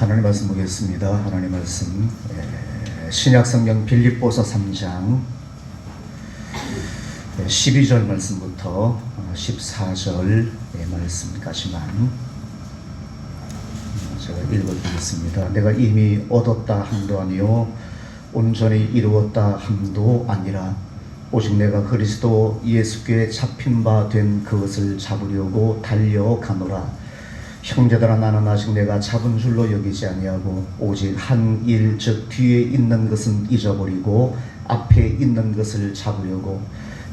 하나님 말씀 보겠습니다. 하나님 말씀 신약성경 빌립보서 3장 12절 말씀부터 14절의 말씀까지만 제가 읽어드리겠습니다. 내가 이미 얻었다 함도 아니요 온전히 이루었다 함도 아니라 오직 내가 그리스도 예수께 잡힌 바 된 그것을 잡으려고 달려가노라. 형제들아, 나는 아직 내가 잡은 줄로 여기지 아니하고 오직 한 일, 즉 뒤에 있는 것은 잊어버리고 앞에 있는 것을 잡으려고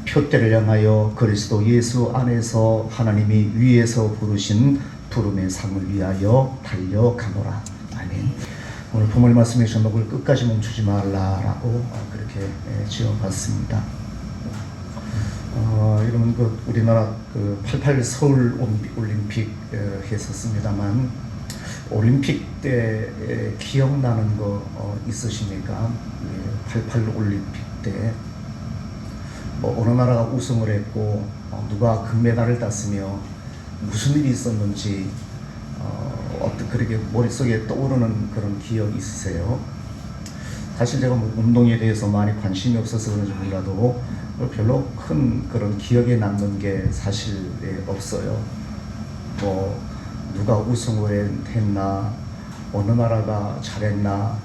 표대를 향하여 그리스도 예수 안에서 하나님이 위에서 부르신 부름의 상을 위하여 달려가노라. 아멘. 오늘 부모님 말씀의 제목을 끝까지 멈추지 말라라고 그렇게 지어봤습니다. 여러분 우리나라 88 서울 올림픽 했었습니다만 올림픽 때 기억나는 거 있으십니까? 88 올림픽 때 어느 나라가 우승을 했고 누가 금메달을 땄으며 무슨 일이 있었는지 그렇게 머릿속에 떠오르는 그런 기억 있으세요? 사실 제가 운동에 대해서 많이 관심이 없어서 그런지 몰라도 별로 큰 그런 기억에 남는 게 사실 없어요. 누가 우승을 했나, 어느 나라가 잘했나,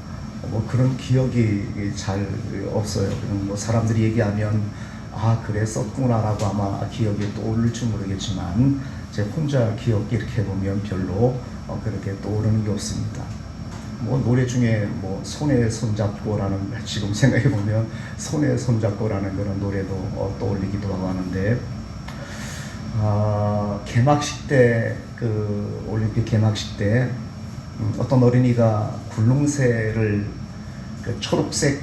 그런 기억이 잘 없어요. 그냥 사람들이 얘기하면 그랬었구나라고 아마 기억이 떠오를지 모르겠지만 제 혼자 기억 이렇게 해보면 별로 그렇게 떠오르는 게 없습니다. 노래 중에 손에 손잡고라는, 지금 생각해보면 손에 손잡고라는 그런 노래도 떠올리기도 하고 하는데 개막식 때 올림픽 개막식 때 어떤 어린이가 굴릉새를 초록색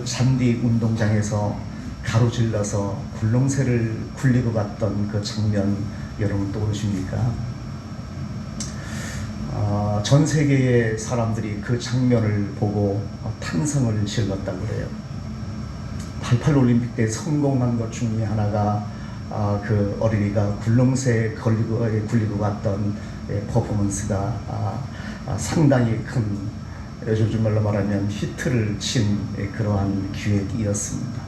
잔디 운동장에서 가로질러서 굴릉새를 굴리고 갔던 그 장면 여러분 떠오르십니까? 전 세계의 사람들이 그 장면을 보고 탄성을 질렀다고 그래요. 88 올림픽 때 성공한 것 중에 하나가 그 어린이가 굴릉새에 굴리고 갔던 퍼포먼스가 상당히 큰, 요즘 말로 말하면 히트를 친 그러한 기획이었습니다.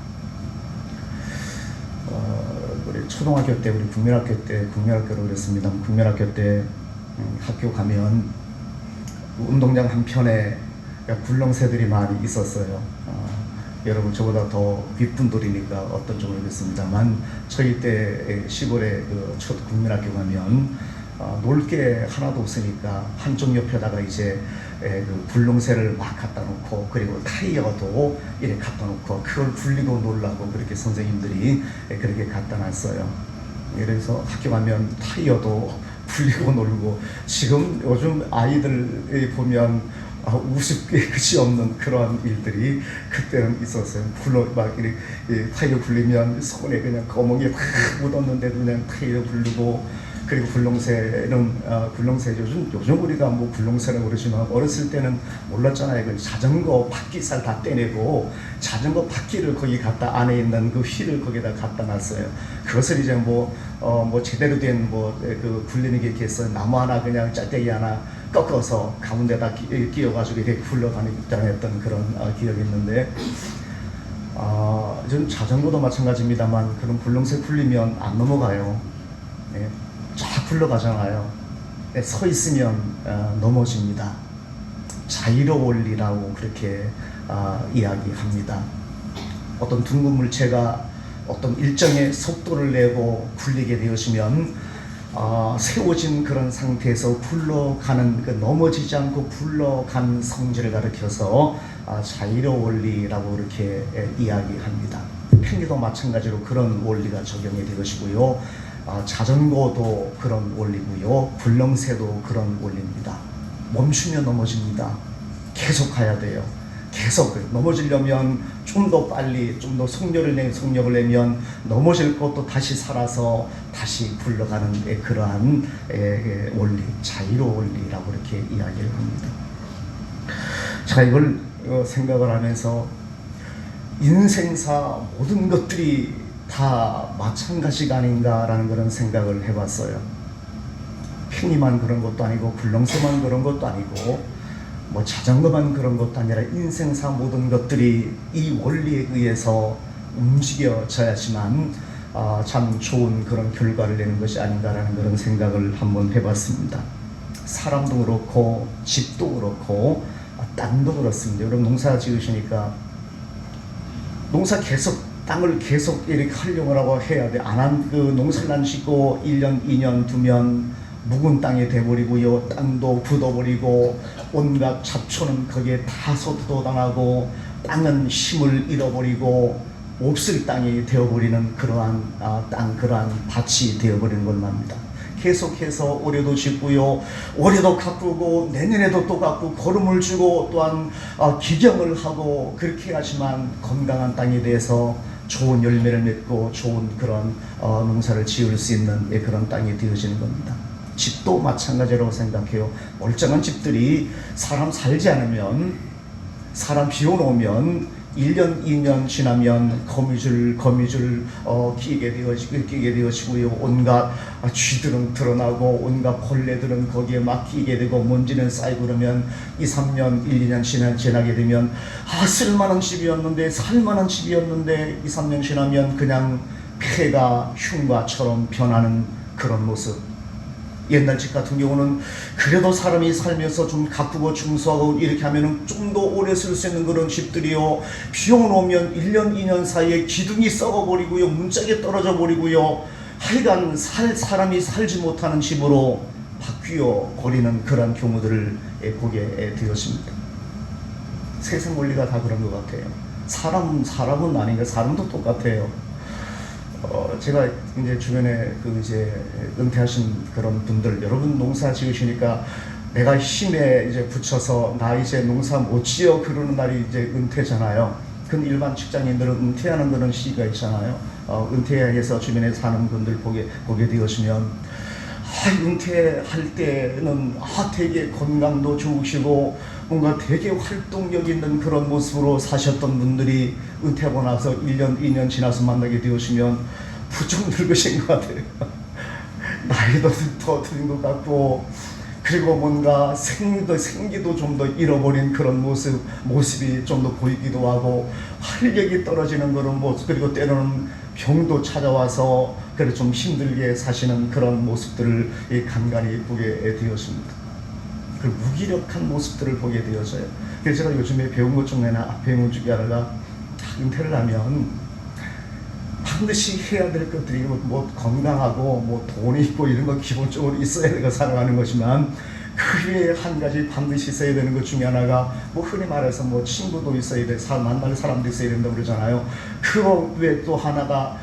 우리 초등학교 때, 우리 국민학교로 그랬습니다. 국민학교 때 학교 가면 운동장 한편에 굴릉새들이 많이 있었어요. 여러분 저보다 더 윗분들이니까 어떤지 모르겠습니다만 저희 때 시골에 첫 국민학교 가면 놀 게 하나도 없으니까 한쪽 옆에다가 이제 굴릉새를 막 갖다 놓고 그리고 타이어도 이렇게 갖다 놓고 그걸 굴리고 놀라고 그렇게 선생님들이 그렇게 갖다 놨어요. 그래서 학교 가면 타이어도 굴리고 놀고, 지금 요즘 아이들 보면 우습게 끝이 없는 그런 일들이 그때는 있었어요. 타이어 굴리면 손에 그냥 거멍이 팍 묻었는데도 그냥 타이어 굴리고, 그리고 굴릉새는 요즘 우리가 굴릉새라고 그러지만 어렸을 때는 몰랐잖아요. 그 자전거 바퀴살 다 떼내고 자전거 바퀴를 거기 안에 있는 그 휠을 거기다 갖다 놨어요. 그것을 이제 제대로 된 굴리는 게 있겠어요. 나무 하나 그냥 짤때기 하나 꺾어서 가운데다 끼워가지고 이렇게 굴러다녔던 그런 기억이 있는데, 전 자전거도 마찬가지입니다만 그런 굴릉새 굴리면 안 넘어가요. 쫙 굴러가잖아요. 서 있으면 넘어집니다. 자이로 원리라고 그렇게 이야기합니다. 어떤 둥근 물체가 어떤 일정의 속도를 내고 굴리게 되어지면 세워진 그런 상태에서 굴러가는 넘어지지 않고 굴러간 성질을 가리켜서 자이로 원리라고 그렇게 이야기합니다. 팽이도 마찬가지로 그런 원리가 적용이 될 것이고요. 자전거도 그런 원리고요. 굴릉새도 그런 원리입니다. 멈추면 넘어집니다. 계속 가야 돼요. 계속 넘어지려면 좀 더 빨리, 좀 더 속력을 내면 넘어질 것도 다시 살아서 다시 굴러가는 그러한 원리, 자이로 원리라고 이렇게 이야기를 합니다. 자, 이걸 생각을 하면서 인생사 모든 것들이 다 마찬가지가 아닌가라는 그런 생각을 해봤어요. 팽이만 그런 것도 아니고 굴릉새만 그런 것도 아니고 뭐 자전거만 그런 것도 아니라 인생사 모든 것들이 이 원리에 의해서 움직여져야지만 참 좋은 그런 결과를 내는 것이 아닌가라는 그런 생각을 한번 해봤습니다. 사람도 그렇고 집도 그렇고 땅도 그렇습니다. 여러분 농사 지으시니까 농사 계속 땅을 계속 이렇게 활용을 하고 해야 돼. 안 한 그 농사를 안 짓고 1년 2년 두면 묵은 땅이 돼버리고요. 땅도 굳어버리고 온갖 잡초는 거기에 다 쏟아나고 땅은 힘을 잃어버리고 없을 땅이 되어버리는 그러한 그러한 밭이 되어버리는 걸 말합니다. 계속해서 올해도 짓고요, 올해도 가꾸고 내년에도 또 가꾸고 거름을 주고 또한 기경을 하고 그렇게 하지만 건강한 땅에 대해서 좋은 열매를 맺고 좋은 그런 농사를 지을 수 있는 그런 땅이 되어지는 겁니다. 집도 마찬가지라고 생각해요. 멀쩡한 집들이 사람 살지 않으면, 사람 비워놓으면 1년, 2년 지나면 거미줄 끼게 되어지고요. 온갖 쥐들은 드러나고 온갖 벌레들은 거기에 막히게 되고 먼지는 쌓이고 그러면 2, 3년, 1, 2년 지나게 되면 쓸만한 집이었는데, 살만한 집이었는데 2, 3년 지나면 그냥 폐가 흉과처럼 변하는 그런 모습. 옛날 집 같은 경우는 그래도 사람이 살면서 좀 가꾸고 청소하고 이렇게 하면은 좀 더 오래 쓸 수 있는 그런 집들이요, 비용 오면 1년 2년 사이에 기둥이 썩어버리고요, 문짝에 떨어져 버리고요, 하여간 사람이 살지 못하는 집으로 바뀌어 버리는 그런 경우들을 보게 되었습니다. 세상 원리가 다 그런 것 같아요. 사람은 아닌가, 사람도 똑같아요. 제가 이제 주변에 이제 은퇴하신 그런 분들, 여러분 농사 지으시니까 내가 힘에 이제 붙여서 나 이제 농사 못 지어 그러는 날이 이제 은퇴잖아요. 그 일반 직장인들은 은퇴하는 그런 시기가 있잖아요. 은퇴해서 주변에 사는 분들 보게 되었으면 은퇴할 때는 되게 건강도 좋으시고 뭔가 되게 활동력 있는 그런 모습으로 사셨던 분들이 은퇴하고 나서 1년, 2년 지나서 만나게 되시면 부쩍 늙으신 것 같아요. 나이도 더 든 것 같고, 그리고 뭔가 생기도 좀 더 잃어버린 그런 모습이 좀 더 보이기도 하고, 활력이 떨어지는 그런 모습, 그리고 때로는 병도 찾아와서 그래 좀 힘들게 사시는 그런 모습들을 간간히 보게 되었습니다. 그 무기력한 모습들을 보게 되어서요. 그래서 제가 요즘에 배운 것 중에 하나가 은퇴를 하면 반드시 해야 될 것들이 뭐 건강하고 뭐 돈이 있고 이런 거 기본적으로 있어야 내가 살아가는 것이지만, 그 위에 한 가지 반드시 있어야 되는 것 중에 하나가 뭐 흔히 말해서 뭐 친구도 있어야 돼, 만날 사람도 있어야 된다고 그러잖아요. 그거 외에 또 하나가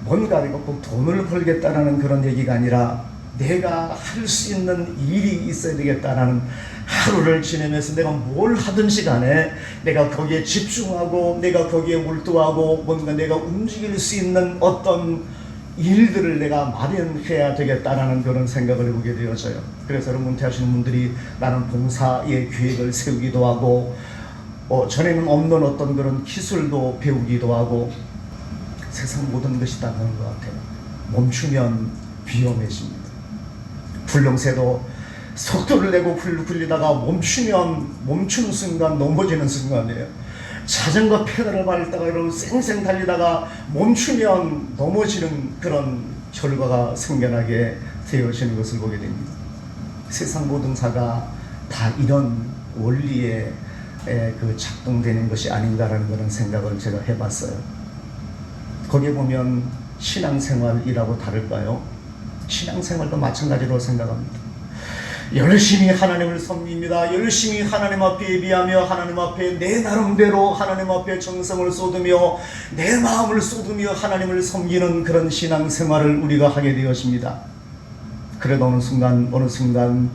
뭔가 내가 꼭 돈을 벌겠다라는 그런 얘기가 아니라 내가 할 수 있는 일이 있어야 되겠다라는, 하루를 지내면서 내가 뭘 하든지 간에 내가 거기에 집중하고 내가 거기에 몰두하고 뭔가 내가 움직일 수 있는 어떤 일들을 내가 마련해야 되겠다라는 그런 생각을 해보게 되어져요. 그래서 여러분 은퇴하시는 분들이 나는 봉사의 계획을 세우기도 하고 전에는 없는 어떤 그런 기술도 배우기도 하고, 세상 모든 것이 다 그런 것 같아요. 멈추면 위험해집니다. 불렁새도 속도를 내고 굴리다가 멈추는 순간 넘어지는 순간이에요. 자전거 페달을 밟다가 이러고 쌩쌩 달리다가 멈추면 넘어지는 그런 결과가 생겨나게 되어지는 것을 보게 됩니다. 세상 모든 사가 다 이런 원리에 작동되는 것이 아닌가라는 그런 생각을 제가 해봤어요. 거기에 보면 신앙생활이라고 다를까요? 신앙생활도 마찬가지로 생각합니다. 열심히 하나님을 섬깁니다. 열심히 하나님 앞에 예비하며 하나님 앞에 내 나름대로 하나님 앞에 정성을 쏟으며 내 마음을 쏟으며 하나님을 섬기는 그런 신앙생활을 우리가 하게 되었습니다. 그래도 어느 순간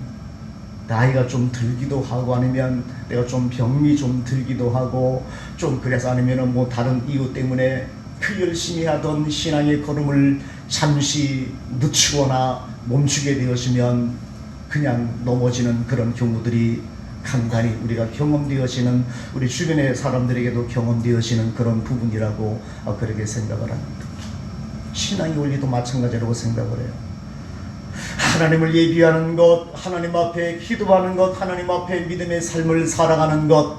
나이가 좀 들기도 하고, 아니면 내가 좀 병이 좀 들기도 하고, 좀 그래서 아니면 뭐 다른 이유 때문에 그 열심히 하던 신앙의 걸음을 잠시 늦추거나 멈추게 되었으면 그냥 넘어지는 그런 경우들이 간간히 우리가 경험되어지는, 우리 주변의 사람들에게도 경험되어지는 그런 부분이라고 그렇게 생각을 합니다. 신앙의 원리도 마찬가지라고 생각을 해요. 하나님을 예비하는 것, 하나님 앞에 기도하는 것, 하나님 앞에 믿음의 삶을 살아가는 것,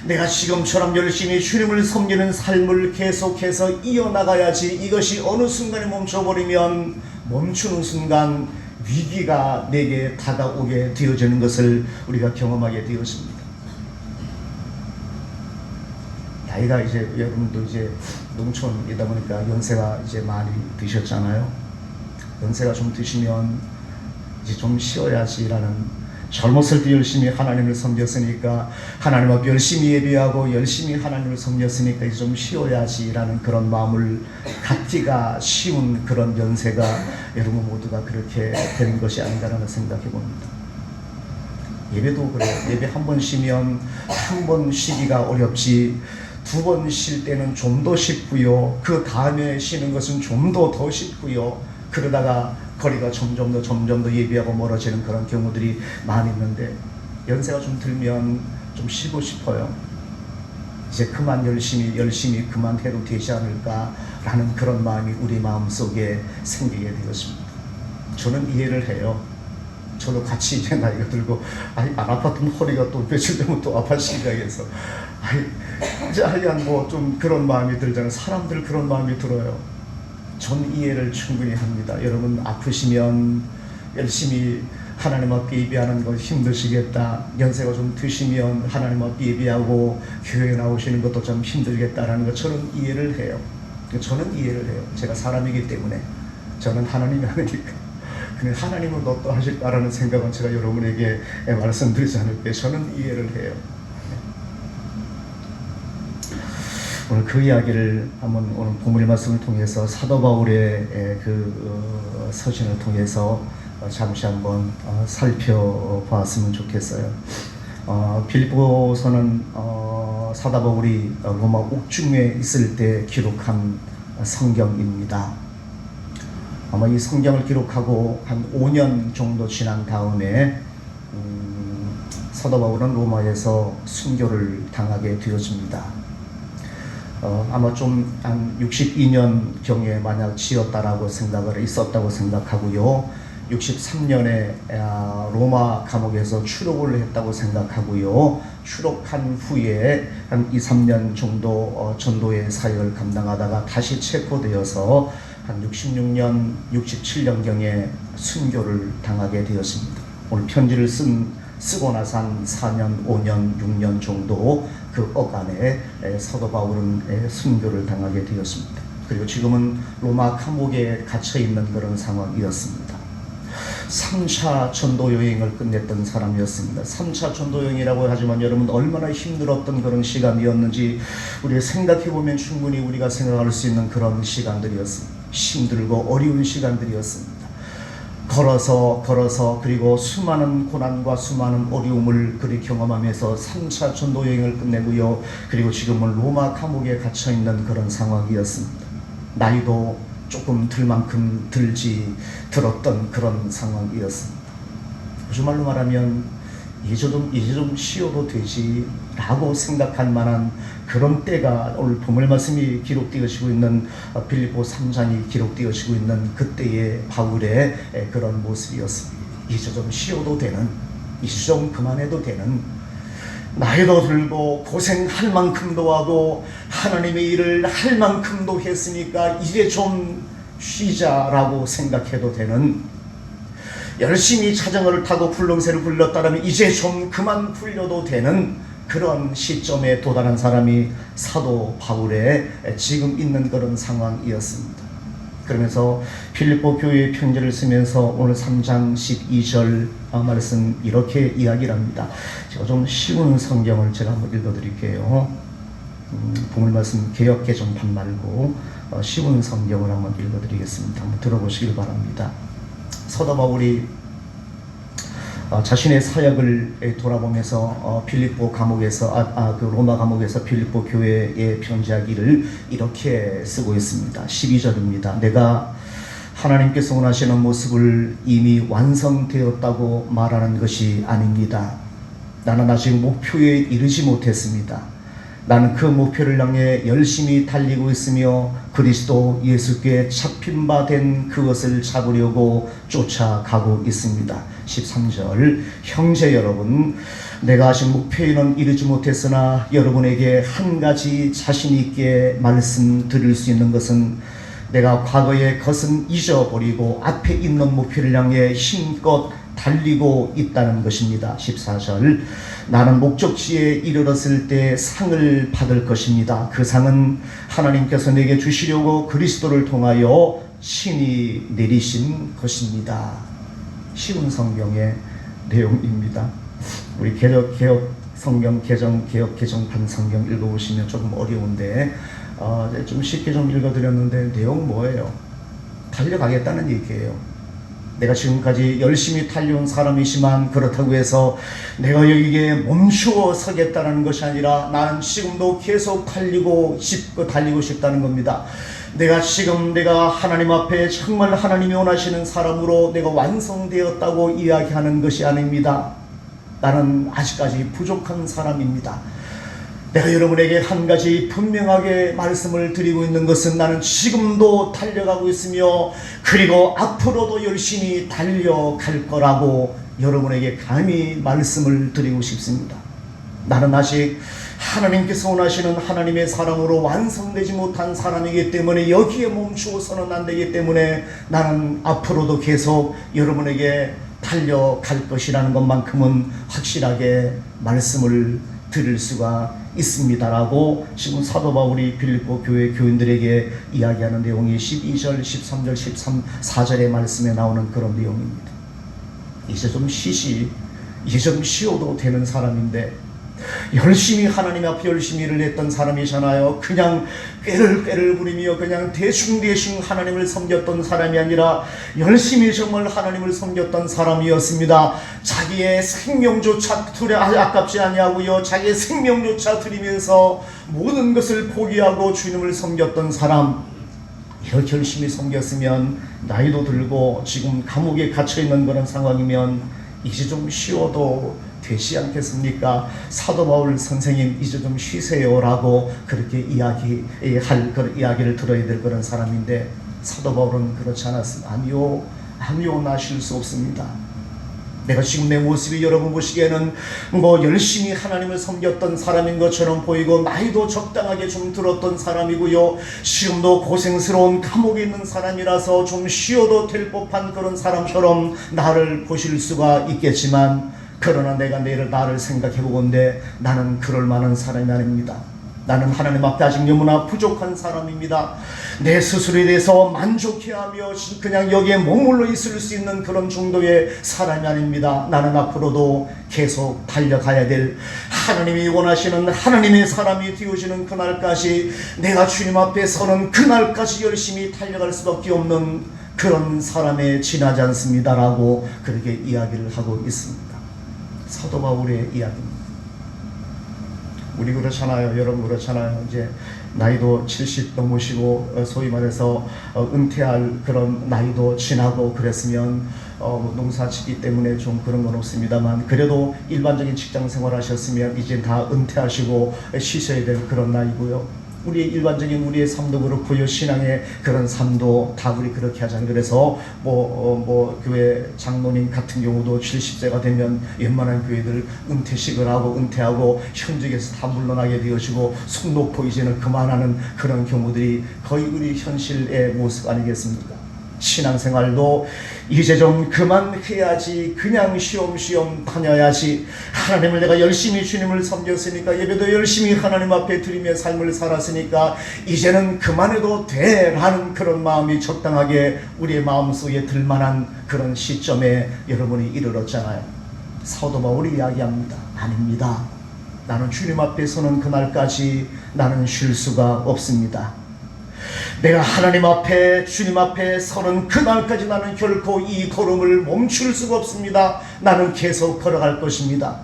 내가 지금처럼 열심히 주님을 섬기는 삶을 계속해서 이어나가야지. 이것이 어느 순간에 멈춰버리면 멈추는 순간 위기가 내게 다가오게 되어지는 것을 우리가 경험하게 되었습니다. 나이가 이제 여러분도 이제 농촌이다 보니까 연세가 이제 많이 드셨잖아요. 연세가 좀 드시면 이제 좀 쉬어야지라는, 젊었을 때 열심히 하나님을 섬겼으니까, 하나님 앞에 열심히 예배하고 열심히 하나님을 섬겼으니까 이제 좀 쉬어야지라는 그런 마음을 갖기가 쉬운 그런 연세가 여러분 모두가 그렇게 되는 것이 아닌가라는 생각해 봅니다. 예배도 그래요. 예배 한 번 쉬면 한 번 쉬기가 어렵지, 두 번 쉴 때는 좀 더 쉽고요, 그 다음에 쉬는 것은 좀 더 쉽고요, 그러다가 거리가 점점 더 예배하고 멀어지는 그런 경우들이 많이 있는데, 연세가 좀 들면 좀 쉬고 싶어요. 이제 그만 열심히 그만해도 되지 않을까라는 그런 마음이 우리 마음속에 생기게 되었습니다. 저는 이해를 해요. 저도 같이 이제 나이가 들고, 안 아팠던 허리가 또 며칠 되면 또 아파지기가 해서, 이제 하여간 뭐 좀 그런 마음이 들잖아요. 사람들 그런 마음이 들어요. 전 이해를 충분히 합니다. 여러분 아프시면 열심히 하나님 앞에 예배하는 것 힘드시겠다. 연세가 좀 드시면 하나님 앞에 예배하고 교회에 나오시는 것도 좀 힘들겠다라는 것 저는 이해를 해요. 제가 사람이기 때문에. 저는 하나님이 아니니까. 근데 하나님은 어떠하실까라는 생각은 제가 여러분에게 말씀드리지 않을게 저는 이해를 해요. 오늘 그 이야기를 한번 오늘 본문의 말씀을 통해서 사도 바울의 그 서신을 통해서 잠시 한번 살펴보았으면 좋겠어요. 빌립보서는 사도 바울이 로마 옥중에 있을 때 기록한 성경입니다. 아마 이 성경을 기록하고 한 5년 정도 지난 다음에 사도 바울은 로마에서 순교를 당하게 되어집니다. 아마 좀 한 62년경에 만약 지었다라고 생각을 있었다고 생각하고요. 63년에 로마 감옥에서 추록을 했다고 생각하고요. 추록한 후에 한 2, 3년 정도 전도의 사역을 감당하다가 다시 체포되어서 한 66년, 67년경에 순교를 당하게 되었습니다. 오늘 편지를 쓰고 나서 한 4년, 5년, 6년 정도 그 어간에 사도 바울은 순교를 당하게 되었습니다. 그리고 지금은 로마 감옥에 갇혀 있는 그런 상황이었습니다. 3차 전도 여행을 끝냈던 사람이었습니다. 3차 전도 여행이라고 하지만 여러분 얼마나 힘들었던 그런 시간이었는지 우리가 생각해보면 충분히 우리가 생각할 수 있는 그런 시간들이었습니다. 힘들고 어려운 시간들이었습니다. 걸어서 그리고 수많은 고난과 수많은 어려움을 그리 경험하면서 3차 전도 여행을 끝내고요. 그리고 지금은 로마 감옥에 갇혀있는 그런 상황이었습니다. 나이도 조금 들만큼 들었던 그런 상황이었습니다. 우주말로 말하면 이제 좀 쉬어도 되지 라고 생각할 만한 그런 때가 오늘 본문 말씀이 기록되어지고 있는 빌립보 3장이 기록되어지고 있는 그때의 바울의 그런 모습이었습니다. 이제 좀 쉬어도 되는, 이제 좀 그만해도 되는, 나이도 들고 고생할 만큼도 하고 하나님의 일을 할 만큼도 했으니까 이제 좀 쉬자라고 생각해도 되는, 열심히 자전거를 타고 굴렁쇠를 굴렸다면 이제 좀 그만 굴려도 되는 그런 시점에 도달한 사람이 사도 바울의 지금 있는 그런 상황이었습니다. 그러면서 빌립보 교회의 편지를 쓰면서 오늘 3장 12절 말씀 이렇게 이야기를 합니다. 제가 좀 쉬운 성경을 제가 한번 읽어드릴게요. 본문 말씀 개역 개정판 말고 쉬운 성경을 한번 읽어드리겠습니다. 한번 들어보시길 바랍니다. 사도 바울이 자신의 사역을 돌아보면서 빌립보 감옥에서 그 로마 감옥에서 빌립보 교회에 편지하기를 이렇게 쓰고 있습니다. 12절입니다. 내가 하나님께서 원하시는 모습을 이미 완성되었다고 말하는 것이 아닙니다. 나는 아직 목표에 이르지 못했습니다. 나는 그 목표를 향해 열심히 달리고 있으며 그리스도 예수께 잡힌 바 된 그것을 잡으려고 쫓아가고 있습니다. 13절 형제 여러분, 내가 아직 목표에는 이르지 못했으나 여러분에게 한 가지 자신 있게 말씀드릴 수 있는 것은 내가 과거의 것은 잊어버리고 앞에 있는 목표를 향해 힘껏 달리고 있다는 것입니다. 14절 나는 목적지에 이르렀을 때 상을 받을 것입니다. 그 상은 하나님께서 내게 주시려고 그리스도를 통하여 신이 내리신 것입니다. 쉬운 성경의 내용입니다. 우리 개혁 성경 개혁 개정판 성경 읽어보시면 조금 어려운데 좀 쉽게 좀 읽어드렸는데 내용 뭐예요? 달려가겠다는 얘기예요. 내가 지금까지 열심히 달려온 사람이지만 그렇다고 해서 내가 여기에 멈추어 서겠다는 것이 아니라 나는 지금도 계속 달리고 싶다는 겁니다. 내가 하나님 앞에 정말 하나님이 원하시는 사람으로 내가 완성되었다고 이야기하는 것이 아닙니다. 나는 아직까지 부족한 사람입니다. 내가 여러분에게 한 가지 분명하게 말씀을 드리고 있는 것은 나는 지금도 달려가고 있으며 그리고 앞으로도 열심히 달려갈 거라고 여러분에게 감히 말씀을 드리고 싶습니다. 나는 아직 하나님께서 원하시는 하나님의 사랑으로 완성되지 못한 사람이기 때문에 여기에 멈추어서는 안 되기 때문에 나는 앞으로도 계속 여러분에게 달려갈 것이라는 것만큼은 확실하게 말씀을 드릴 수가 있습니다라고 지금 사도 바울이 빌립보 교회 교인들에게 이야기하는 내용이 12절, 13절, 14절의 말씀에 나오는 그런 내용입니다. 이제 좀 이제 좀 쉬어도 되는 사람인데 열심히 하나님 앞에 열심히 일을 했던 사람이잖아요. 그냥 꾀를 부리며 그냥 대충 하나님을 섬겼던 사람이 아니라 열심히 정말 하나님을 섬겼던 사람이었습니다. 자기의 생명조차 아깝지 아니하고요, 자기의 생명조차 드리면서 모든 것을 포기하고 주님을 섬겼던 사람, 이렇게 열심히 섬겼으면 나이도 들고 지금 감옥에 갇혀있는 그런 상황이면 이제 좀 쉬어도 되지 않겠습니까? 사도 바울 선생님 이제 좀 쉬세요 라고 그렇게 이야기를 들어야 될 그런 사람인데 사도 바울은 그렇지 않았습니다. 아니요 나 쉴 수 없습니다. 내가 지금 내 모습이 여러분 보시기에는 열심히 하나님을 섬겼던 사람인 것처럼 보이고 나이도 적당하게 좀 들었던 사람이고요, 지금도 고생스러운 감옥에 있는 사람이라서 좀 쉬어도 될 법한 그런 사람처럼 나를 보실 수가 있겠지만 그러나 내가 나를 생각해 보건대 나는 그럴 만한 사람이 아닙니다. 나는 하나님 앞에 아직 너무나 부족한 사람입니다. 내 스스로에 대해서 만족해하며 그냥 여기에 머물러 있을 수 있는 그런 정도의 사람이 아닙니다. 나는 앞으로도 계속 달려가야 될 하나님이 원하시는 하나님의 사람이 되어지는 그날까지, 내가 주님 앞에 서는 그날까지 열심히 달려갈 수밖에 없는 그런 사람에 지나지 않습니다라고 그렇게 이야기를 하고 있습니다. 사도 바울의 이야기입니다. 우리 그렇잖아요. 여러분 그렇잖아요. 이제 나이도 70 넘으시고 소위 말해서 은퇴할 그런 나이도 지나고 그랬으면 농사 짓기 때문에 좀 그런 건 없습니다만 그래도 일반적인 직장 생활 하셨으면 이제 다 은퇴하시고 쉬셔야 될 그런 나이고요. 우리의 일반적인 우리의 삶도 그렇고요, 신앙의 그런 삶도 다 우리 그렇게 하잖아요. 그래서 교회 장로님 같은 경우도 70세가 되면 웬만한 교회들 은퇴식을 하고 은퇴하고 현직에서 다 물러나게 되어지고 손놓고 이제는 그만하는 그런 경우들이 거의 우리 현실의 모습 아니겠습니까? 신앙생활도 이제 좀 그만해야지, 그냥 쉬엄쉬엄 다녀야지, 하나님을 내가 열심히 주님을 섬겼으니까 예배도 열심히 하나님 앞에 드리며 삶을 살았으니까 이제는 그만해도 돼 라는 그런 마음이 적당하게 우리의 마음속에 들만한 그런 시점에 여러분이 이르렀잖아요. 사도 바울이 이야기합니다. 아닙니다. 나는 주님 앞에 서는 그날까지 나는 쉴 수가 없습니다. 내가 하나님 앞에 주님 앞에 서는 그날까지 나는 결코 이 걸음을 멈출 수가 없습니다. 나는 계속 걸어갈 것입니다.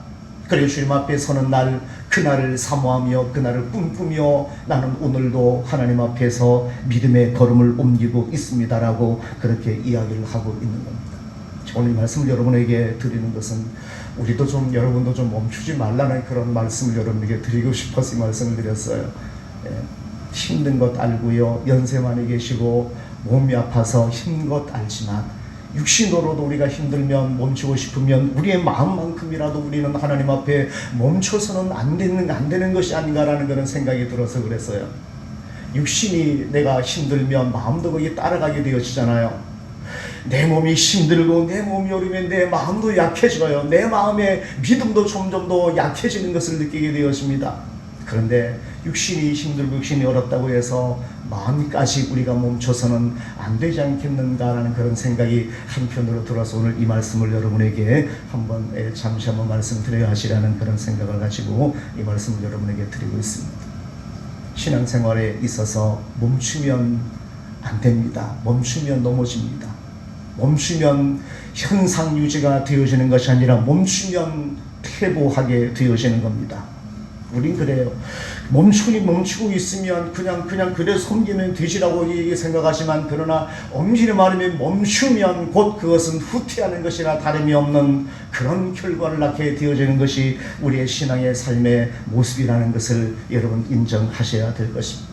그리고 주님 앞에 서는 날, 그날을 사모하며 그날을 꿈꾸며 나는 오늘도 하나님 앞에서 믿음의 걸음을 옮기고 있습니다라고 그렇게 이야기를 하고 있는 겁니다. 오늘 이 말씀을 여러분에게 드리는 것은 우리도 좀 여러분도 좀 멈추지 말라는 그런 말씀을 여러분에게 드리고 싶어서 이 말씀을 드렸어요. 힘든 것 알고요, 연세 많이 계시고 몸이 아파서 힘든 것 알지만 육신으로도 우리가 힘들면 멈추고 싶으면 우리의 마음만큼이라도 우리는 하나님 앞에 멈춰서는 안 되는 것이 아닌가라는 그런 생각이 들어서 그랬어요. 육신이 내가 힘들면 마음도 거기에 따라가게 되어지잖아요. 내 몸이 힘들고 내 몸이 어려우면 내 마음도 약해져요. 내 마음의 믿음도 점점 더 약해지는 것을 느끼게 되어집니다. 그런데 육신이 힘들고 육신이 어렵다고 해서 마음까지 우리가 멈춰서는 안 되지 않겠는가라는 그런 생각이 한편으로 들어서 오늘 이 말씀을 여러분에게 잠시 한번 말씀드려야 하시라는 그런 생각을 가지고 이 말씀을 여러분에게 드리고 있습니다. 신앙생활에 있어서 멈추면 안 됩니다. 멈추면 넘어집니다. 멈추면 현상 유지가 되어지는 것이 아니라 멈추면 퇴보하게 되어지는 겁니다. 우린 그래요. 멈추고 있으면 그냥 그래 섬기면 되지라고 생각하지만, 그러나 엄밀히 말하면 멈추면 곧 그것은 후퇴하는 것이나 다름이 없는 그런 결과를 낳게 되어지는 것이 우리의 신앙의 삶의 모습이라는 것을 여러분 인정하셔야 될 것입니다.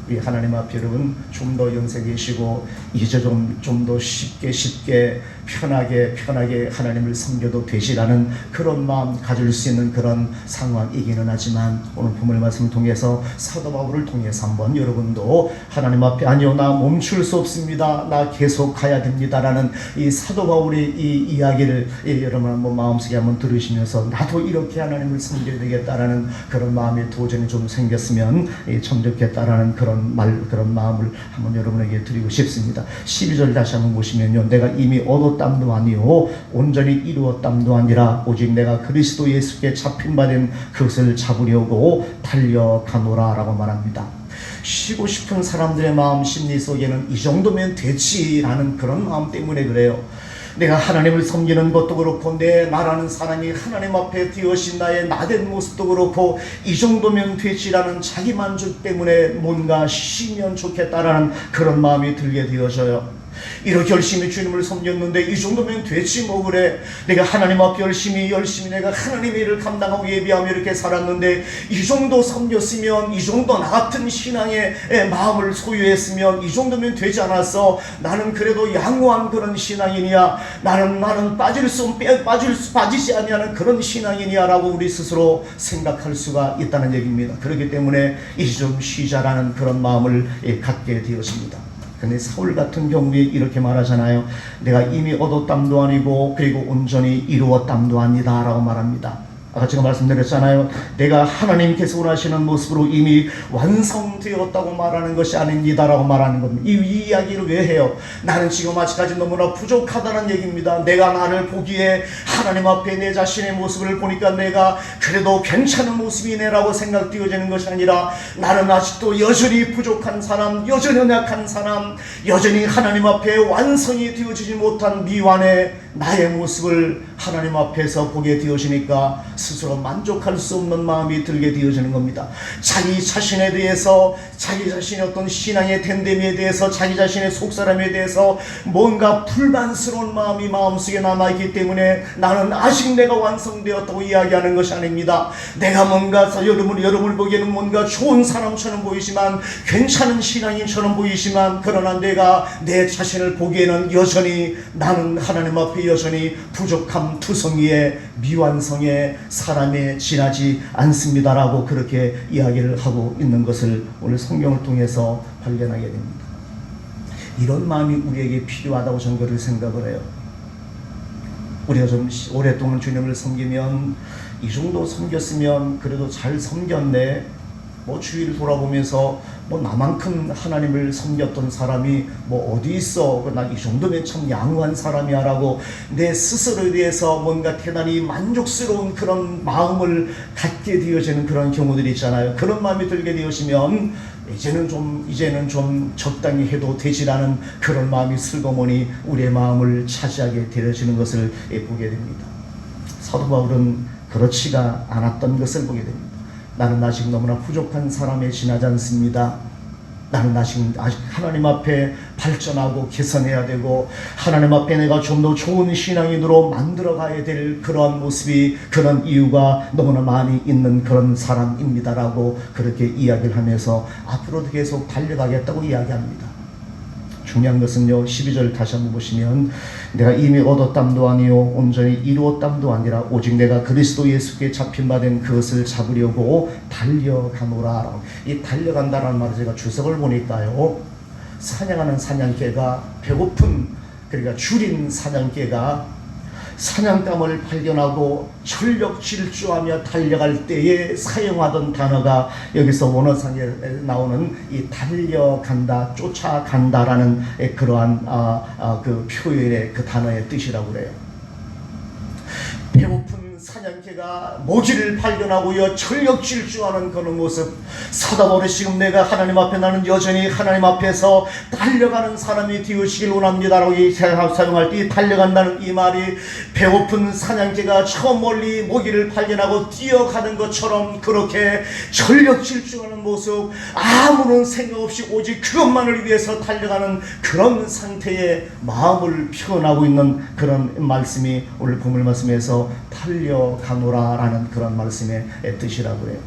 우리 하나님 앞에 여러분 좀 더 연세 계시고 이제 좀 더 쉽게 편하게 하나님을 섬겨도 되시라는 그런 마음 가질 수 있는 그런 상황이기는 하지만, 오늘 본문의 말씀을 통해서 사도 바울을 통해서 한번 여러분도 하나님 앞에 아니요, 나 멈출 수 없습니다, 나 계속 가야 됩니다라는 이 사도 바울의 이 이야기를 여러분 한번 마음속에 한번 들으시면서 나도 이렇게 하나님을 섬겨야 되겠다라는 그런 마음이 도전이 좀 생겼으면 참 좋겠다라는 그런 마음을 한번 여러분에게 드리고 싶습니다. 12절 다시 한번 보시면요, 내가 이미 얻었담도 아니요 온전히 이루었담도 아니라 오직 내가 그리스도 예수께 잡힌 바 된 그것을 잡으려고 달려가노라 라고 말합니다. 쉬고 싶은 사람들의 마음 심리 속에는 이 정도면 되지라는 그런 마음 때문에 그래요. 내가 하나님을 섬기는 것도 그렇고 내 나라는 사람이 하나님 앞에 되어진 나의 나된 모습도 그렇고 이 정도면 되지라는 자기만족 때문에 뭔가 쉬면 좋겠다라는 그런 마음이 들게 되어져요. 이렇게 열심히 주님을 섬겼는데 이 정도면 되지 뭐 그래, 내가 하나님 앞에 열심히 내가 하나님의 일을 감당하고 예비하며 이렇게 살았는데 이 정도 섬겼으면, 이 정도 나 같은 신앙의 마음을 소유했으면 이 정도면 되지 않았어, 나는 그래도 양호한 그런 신앙이냐, 나는 빠지지 아니하는 그런 신앙이냐라고 우리 스스로 생각할 수가 있다는 얘기입니다. 그렇기 때문에 이제 좀 쉬자라는 그런 마음을 갖게 되었습니다. 근데 사울 같은 경우에 이렇게 말하잖아요. 내가 이미 얻었담도 아니고 그리고 온전히 이루었담도 아니다 라고 말합니다. 아까 제가 말씀드렸잖아요. 내가 하나님께서 원하시는 모습으로 이미 완성되었다고 말하는 것이 아닙니다 라고 말하는 겁니다. 이 이야기를 왜 해요? 나는 지금 아직까지 너무나 부족하다는 얘기입니다. 내가 나를 보기에 하나님 앞에 내 자신의 모습을 보니까 내가 그래도 괜찮은 모습이네 라고 생각되어지는 것이 아니라, 나는 아직도 여전히 부족한 사람, 여전히 연약한 사람, 여전히 하나님 앞에 완성이 되어지지 못한 미완의 나의 모습을 하나님 앞에서 보게 되어지니까 스스로 만족할 수 없는 마음이 들게 되어지는 겁니다. 자기 자신에 대해서, 자기 자신의 어떤 신앙의 됨됨이에 대해서, 자기 자신의 속사람에 대해서 뭔가 불만스러운 마음이 마음속에 남아있기 때문에 나는 아직 내가 완성되었다고 이야기하는 것이 아닙니다. 내가 뭔가 여러분을 보기에는 뭔가 좋은 사람처럼 보이지만, 괜찮은 신앙인처럼 보이지만, 그러나 내가 내 자신을 보기에는 여전히 나는 하나님 앞에 여전히 부족함 투성이의 미완성의 사람에 지나지 않습니다라고 그렇게 이야기를 하고 있는 것을 오늘 성경을 통해서 발견하게 됩니다. 이런 마음이 우리에게 필요하다고 저는 그를 생각을 해요. 우리가 좀 오랫동안 주님을 섬기면, 이 정도 섬겼으면 그래도 잘 섬겼네, 뭐 주위를 돌아보면서 뭐 나만큼 하나님을 섬겼던 사람이 뭐 어디 있어, 나 이 정도면 참 양호한 사람이야 라고 내 스스로에 대해서 뭔가 대단히 만족스러운 그런 마음을 갖게 되어지는 그런 경우들이 있잖아요. 그런 마음이 들게 되어지면 이제는 좀 적당히 해도 되지라는 그런 마음이 슬그머니 우리의 마음을 차지하게 되어지는 것을 보게 됩니다. 사도 바울은 그렇지가 않았던 것을 보게 됩니다. 나는 아직 너무나 부족한 사람에 지나지 않습니다. 나는 아직 하나님 앞에 발전하고 개선해야 되고 하나님 앞에 내가 좀 더 좋은 신앙인으로 만들어가야 될 그러한 모습이, 그런 이유가 너무나 많이 있는 그런 사람입니다라고 그렇게 이야기를 하면서 앞으로도 계속 달려가겠다고 이야기합니다. 중요한 것은요, 12절 다시 한번 보시면 내가 이미 얻었담도 아니요 온전히 이루었담도 아니라 오직 내가 그리스도 예수께 잡힌 바 된 그것을 잡으려고 달려가노라. 이 달려간다라는 말을 제가 주석을 보니까요, 사냥하는 사냥개가 배고픈, 그러니까 줄인 사냥개가 사냥감을 발견하고 전력 질주하며 달려갈 때에 사용하던 단어가 여기서 원어상에 나오는 이 달려간다, 쫓아간다라는 그러한 그 표현의 그 단어의 뜻이라고 그래요. 배고픈 사냥개가 먹이를 발견하고요 전력 질주하는 그런 모습, 사도 바울이 지금 내가 하나님 앞에, 나는 여전히 하나님 앞에서 달려가는 사람이 되어지길 원합니다라고 사용할 때 달려간다는 이 말이 배고픈 사냥개가 저 멀리 먹이를 발견하고 뛰어가는 것처럼 그렇게 전력 질주하는 모습, 아무런 생각 없이 오직 그것만을 위해서 달려가는 그런 상태의 마음을 표현하고 있는 그런 말씀이 오늘 본문 말씀에서 달려가노라라는 그런 말씀의 뜻이라고 해요.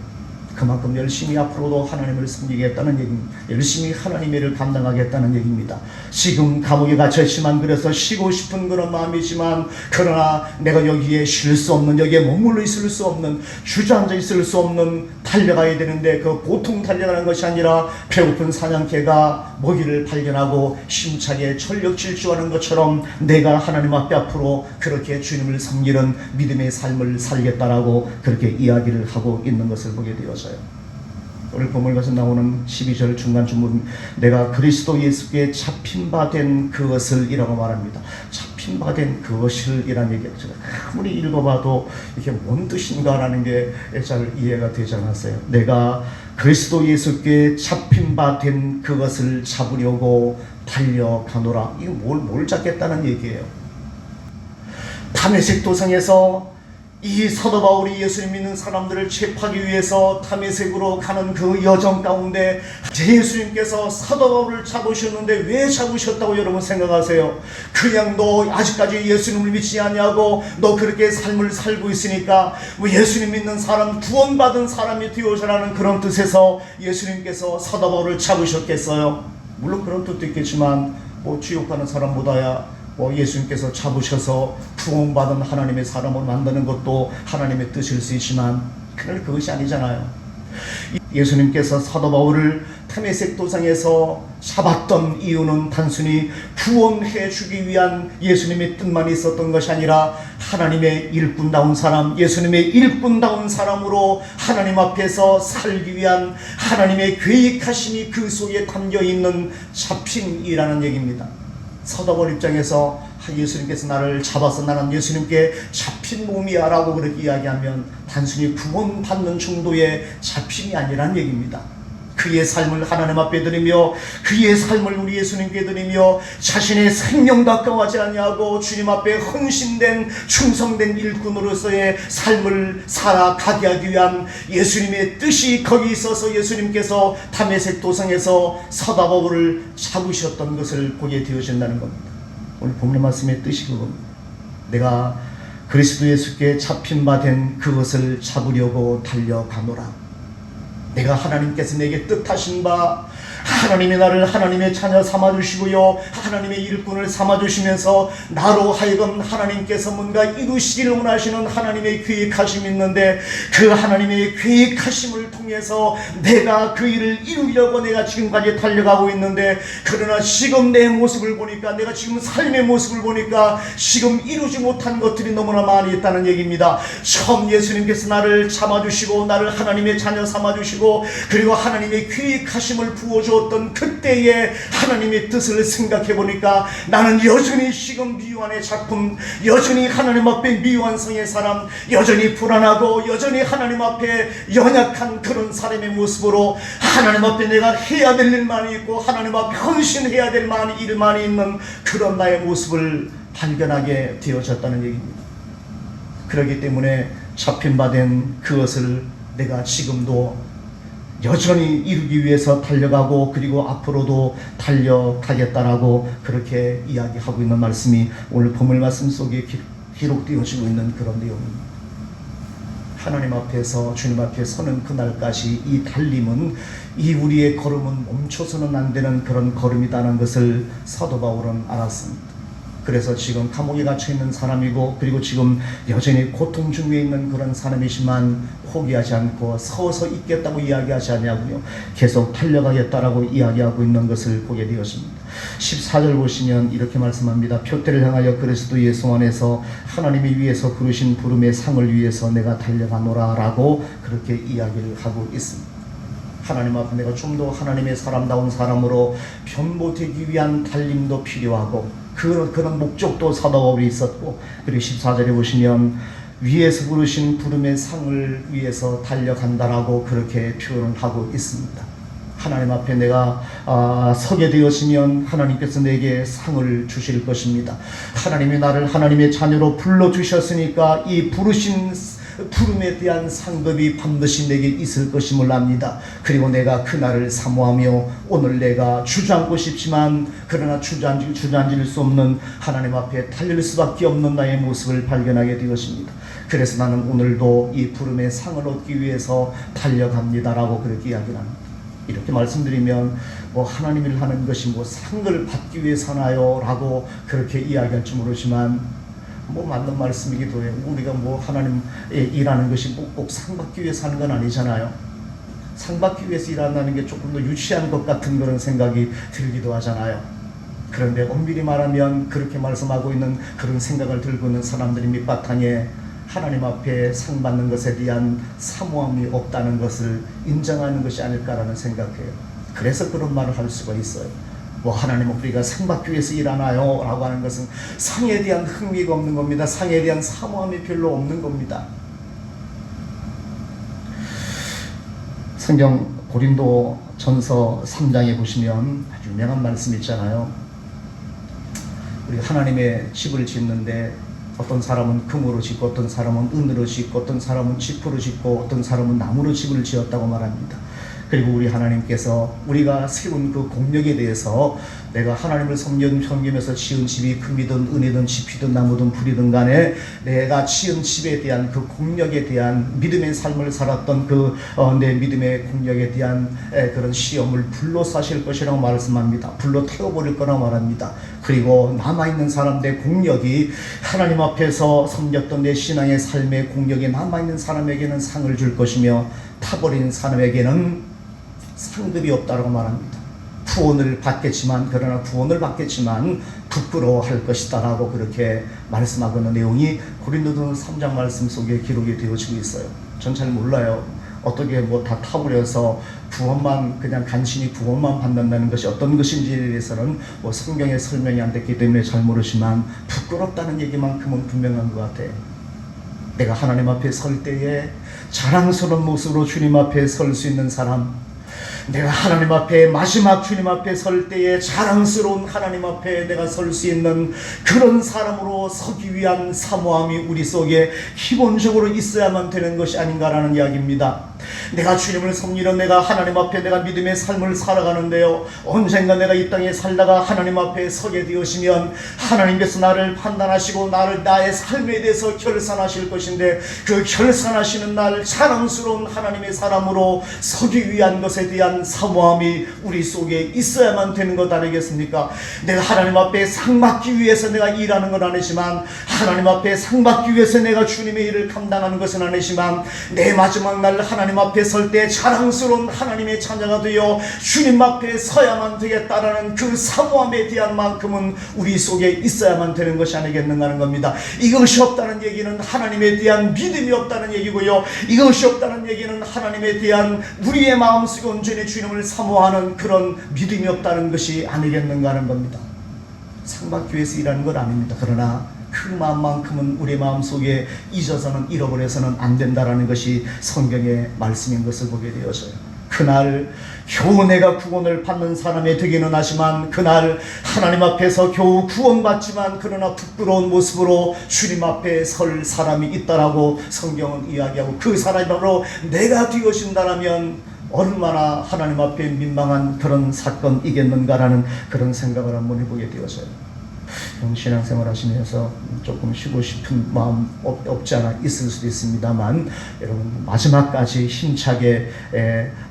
그만큼 열심히 앞으로도 하나님을 섬기겠다는 얘기입니다. 열심히 하나님의 일을 감당하겠다는 얘기입니다. 지금 감옥에 갇혔지만 그래서 쉬고 싶은 그런 마음이지만, 그러나 내가 여기에 쉴 수 없는, 여기에 머물러 있을 수 없는, 주저앉아 있을 수 없는, 달려가야 되는데 그 보통 달려가는 것이 아니라 배고픈 사냥개가 먹이를 발견하고 힘차게 전력 질주하는 것처럼 내가 하나님 앞에 앞으로 그렇게 주님을 섬기는 믿음의 삶을 살겠다라고 그렇게 이야기를 하고 있는 것을 보게 되어져요. 오늘 본문에서 나오는 12절 중간 중문, 내가 그리스도 예수께 잡힌 바 된 그것을 이라고 말합니다. 잡힌 바 된 그것을 이라는 얘기가 제가 아무리 읽어봐도 이게 뭔 뜻인가라는 게 잘 이해가 되지 않았어요. 내가 그리스도 예수께 잡힌 바 된 그것을 잡으려고 달려가노라. 이거 뭘 잡겠다는 얘기예요. 다메섹 도상에서 이 사도 바울이 예수님 믿는 사람들을 체포하기 위해서 다메섹으로 가는 그 여정 가운데 예수님께서 사도 바울을 잡으셨는데 왜 잡으셨다고 여러분 생각하세요? 그냥 너 아직까지 예수님을 믿지 않냐고, 너 그렇게 삶을 살고 있으니까 예수님 믿는 사람, 구원받은 사람이 되어서라는 그런 뜻에서 예수님께서 사도 바울을 잡으셨겠어요? 물론 그런 뜻도 있겠지만 지옥 가는 사람보다야 예수님께서 잡으셔서 구원받은 하나님의 사람을 만드는 것도 하나님의 뜻일 수 있지만, 그럴 그것이 아니잖아요. 예수님께서 사도 바울을 다메섹 도상에서 잡았던 이유는 단순히 구원해 주기 위한 예수님의 뜻만 있었던 것이 아니라 하나님의 일꾼다운 사람, 예수님의 일꾼다운 사람으로 하나님 앞에서 살기 위한 하나님의 계획하심이 그 속에 담겨있는 잡힘이라는 얘기입니다. 사도 바울 입장에서 예수님께서 나를 잡아서 나는 예수님께 잡힌 몸이야 라고 그렇게 이야기하면 단순히 구원받는 정도의 잡힘이 아니란 얘기입니다. 그의 삶을 하나님 앞에 드리며 그의 삶을 우리 예수님께 드리며 자신의 생명도 아까워하지 아니하고 주님 앞에 헌신된 충성된 일꾼으로서의 삶을 살아가게 하기 위한 예수님의 뜻이 거기 있어서 예수님께서 다메섹 도상에서 사도 바울을 잡으셨던 것을 보게 되어진다는 겁니다. 오늘 본문 말씀의 뜻이 그겁니다. 내가 그리스도 예수께 잡힌 바 된 그것을 잡으려고 달려가노라. 내가 하나님께서 내게 뜻하신 바, 하나님이 나를 하나님의 자녀 삼아주시고요 하나님의 일꾼을 삼아주시면서 나로 하여금 하나님께서 뭔가 이루시기를 원하시는 하나님의 계획하심이 있는데, 그 하나님의 계획하심을 통해서 내가 그 일을 이루려고 내가 지금까지 달려가고 있는데, 그러나 지금 내 모습을 보니까, 내가 지금 삶의 모습을 보니까 지금 이루지 못한 것들이 너무나 많이 있다는 얘기입니다. 처음 예수님께서 나를 참아주시고 나를 하나님의 자녀 삼아주시고 그리고 하나님의 계획하심을 부어주었던 그때의 하나님의 뜻을 생각해 보니까 나는 여전히 지금 미완의 작품, 여전히 하나님 앞에 미완 성의 사람, 여전히 불안하고 여전히 하나님 앞에 연약한 그런 사람의 모습으로 하나님 앞에 내가 해야 될 일만이 있고 하나님 앞에 헌신해야 될 일만이 있는 그런 나의 모습을 발견하게 되어졌다는 얘기입니다. 그렇기 때문에 잡힌 바 된 그것을 내가 지금도 여전히 이루기 위해서 달려가고 그리고 앞으로도 달려가겠다라고 그렇게 이야기하고 있는 말씀이 오늘 본문 말씀 속에 기록되어지고 있는 그런 내용입니다. 하나님 앞에서 주님 앞에 서는 그날까지 이 달림은 이 우리의 걸음은 멈춰서는 안 되는 그런 걸음이라는 것을 사도 바울은 알았습니다. 그래서 지금 감옥에 갇혀 있는 사람이고 그리고 지금 여전히 고통 중에 있는 그런 사람이지만 포기하지 않고 서서 있겠다고 이야기하지 않냐고요. 계속 달려가겠다라고 이야기하고 있는 것을 보게 되었습니다. 14절 보시면 이렇게 말씀합니다. 표대를 향하여 그리스도 예수 안에서 하나님이 위에서 부르신 부름의 상을 위해서 내가 달려가노라 라고 그렇게 이야기를 하고 있습니다. 하나님 앞에 내가 좀 더 하나님의 사람다운 사람으로 변모되기 위한 달림도 필요하고 그런 목적도 사도 바울이 있었고 그리고 14절에 보시면 위에서 부르신 부름의 상을 위해서 달려간다라고 그렇게 표현을 하고 있습니다. 하나님 앞에 내가 서게 되었으면 하나님께서 내게 상을 주실 것입니다. 하나님이 나를 하나님의 자녀로 불러주셨으니까 이 부르신 부름에 대한 상급이 반드시 내게 있을 것임을 압니다. 그리고 내가 그날을 사모하며 오늘 내가 주저앉고 싶지만 그러나 주저앉을 수 없는 하나님 앞에 달릴 수밖에 없는 나의 모습을 발견하게 되었습니다. 그래서 나는 오늘도 이 부름의 상을 얻기 위해서 달려갑니다라고 그렇게 이야기를 합니다. 이렇게 말씀드리면 하나님 일 하는 것이 상을 받기 위해서 하나요? 라고 그렇게 이야기할지 모르지만 맞는 말씀이기도 해요. 우리가 하나님 일하는 것이 꼭 상 받기 위해서 하는 건 아니잖아요. 상 받기 위해서 일한다는 게 조금 더 유치한 것 같은 그런 생각이 들기도 하잖아요. 그런데 엄밀히 말하면 그렇게 말씀하고 있는 그런 생각을 들고 있는 사람들이 밑바탕에 하나님 앞에 상 받는 것에 대한 사모함이 없다는 것을 인정하는 것이 아닐까라는 생각해요. 그래서 그런 말을 할 수가 있어요. 하나님은 우리가 상 받기 위해서 일하나요? 라고 하는 것은 상에 대한 흥미가 없는 겁니다. 상에 대한 사모함이 별로 없는 겁니다. 성경 고린도 전서 3장에 보시면 아주 유명한 말씀 있잖아요. 우리 하나님의 집을 짓는데 어떤 사람은 금으로 짓고 어떤 사람은 은으로 짓고 어떤 사람은 지프로 짓고 어떤 사람은 나무로 집을 지었다고 말합니다. 그리고 우리 하나님께서 우리가 세운 그 공력에 대해서 내가 하나님을 섬기면서 지은 집이 금이든 은이든 지피든 나무든 불이든 간에 내가 지은 집에 대한 그 공력에 대한 믿음의 삶을 살았던 내 믿음의 공력에 대한 그런 시험을 불로 사실 것이라고 말씀합니다. 불로 태워버릴 거라고 말합니다. 그리고 남아있는 사람들의 공력이 하나님 앞에서 섬겼던 내 신앙의 삶의 공력이 남아있는 사람에게는 상을 줄 것이며 타버린 사람에게는 상급이 없다고 말합니다. 구원을 받겠지만 부끄러워할 것이다 라고 그렇게 말씀하고 있는 내용이 고린도전서 3장 말씀 속에 기록이 되어지고 있어요. 전 잘 몰라요. 어떻게 다 타버려서 그냥 간신히 구원만 받는다는 것이 어떤 것인지에 대해서는 성경에 설명이 안 됐기 때문에 잘 모르지만 부끄럽다는 얘기만큼은 분명한 것 같아요. 내가 하나님 앞에 설 때에 자랑스러운 모습으로 주님 앞에 설 수 있는 사람, 내가 하나님 앞에 마지막 주님 앞에 설 때에 자랑스러운 하나님 앞에 내가 설 수 있는 그런 사람으로 서기 위한 사모함이 우리 속에 기본적으로 있어야만 되는 것이 아닌가라는 이야기입니다. 내가 주님을 섬기려 내가 하나님 앞에 내가 믿음의 삶을 살아가는데요, 언젠가 내가 이 땅에 살다가 하나님 앞에 서게 되었으면 하나님께서 나를 판단하시고 나의 삶에 대해서 결산하실 것인데 그 결산하시는 날 자랑스러운 하나님의 사람으로 서기 위한 것에 대한 사모함이 우리 속에 있어야만 되는 것 아니겠습니까? 내가 하나님 앞에 상 받기 위해서 내가 일하는 건 아니지만, 하나님 앞에 상 받기 위해서 내가 주님의 일을 감당하는 것은 아니지만, 내 마지막 날 하나님 앞에 설 때 자랑스러운 하나님의 자녀가 되어 주님 앞에 서야만 되겠다라는 그 사모함에 대한 만큼은 우리 속에 있어야만 되는 것이 아니겠는가 하는 겁니다. 이것이 없다는 얘기는 하나님에 대한 믿음이 없다는 얘기고요, 이것이 없다는 얘기는 하나님에 대한 우리의 마음속에 온전히 주님을 사모하는 그런 믿음이 없다는 것이 아니겠는가 하는 겁니다. 상 받기 위해서 일하는 건 아닙니다. 그러나 그 마음만큼은 우리 마음속에 잊어서는 잃어버려서는 안 된다라는 것이 성경의 말씀인 것을 보게 되어져요. 그날 겨우 내가 구원을 받는 사람이 되기는 하지만, 그날 하나님 앞에서 겨우 구원받지만 그러나 부끄러운 모습으로 주님 앞에 설 사람이 있다라고 성경은 이야기하고, 그 사람이 바로 내가 되어진다라면 얼마나 하나님 앞에 민망한 그런 사건이겠는가라는 그런 생각을 한번 해보게 되어서요. 신앙생활 하시면서 조금 쉬고 싶은 마음 없지 않아 있을 수도 있습니다만, 여러분 마지막까지 힘차게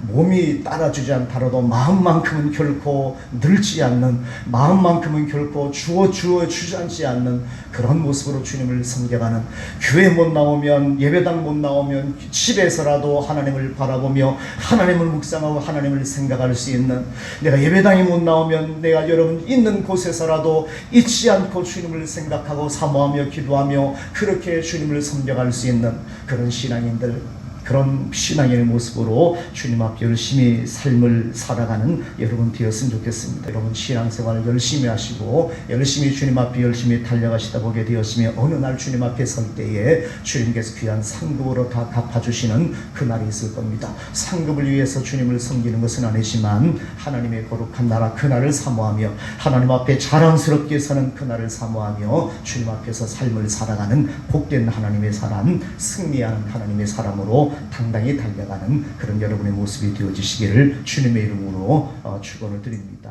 몸이 따라주지 않더라도 마음만큼은 결코 늙지 않는, 마음만큼은 결코 주저앉지 않는 그런 모습으로 주님을 섬겨가는, 교회 못 나오면, 예배당 못 나오면 집에서라도 하나님을 바라보며 하나님을 묵상하고 하나님을 생각할 수 있는, 내가 예배당에 못 나오면 내가 여러분 있는 곳에서라도 잊지 않고 주님을 생각하고 사모하며 기도하며 그렇게 주님을 섬겨갈 수 있는 그런 신앙인들, 그런 신앙의 모습으로 주님 앞에 열심히 삶을 살아가는 여러분 되었으면 좋겠습니다. 여러분 신앙생활을 열심히 하시고 열심히 주님 앞에 열심히 달려가시다 보게 되었으며, 어느 날 주님 앞에 설 때에 주님께서 귀한 상급으로 다 갚아주시는 그날이 있을 겁니다. 상급을 위해서 주님을 섬기는 것은 아니지만 하나님의 거룩한 나라 그날을 사모하며 하나님 앞에 자랑스럽게 서는 그날을 사모하며 주님 앞에서 삶을 살아가는 복된 하나님의 사람, 승리하는 하나님의 사람으로 당당히 달려가는 그런 여러분의 모습이 되어지시기를 주님의 이름으로 축원을 드립니다.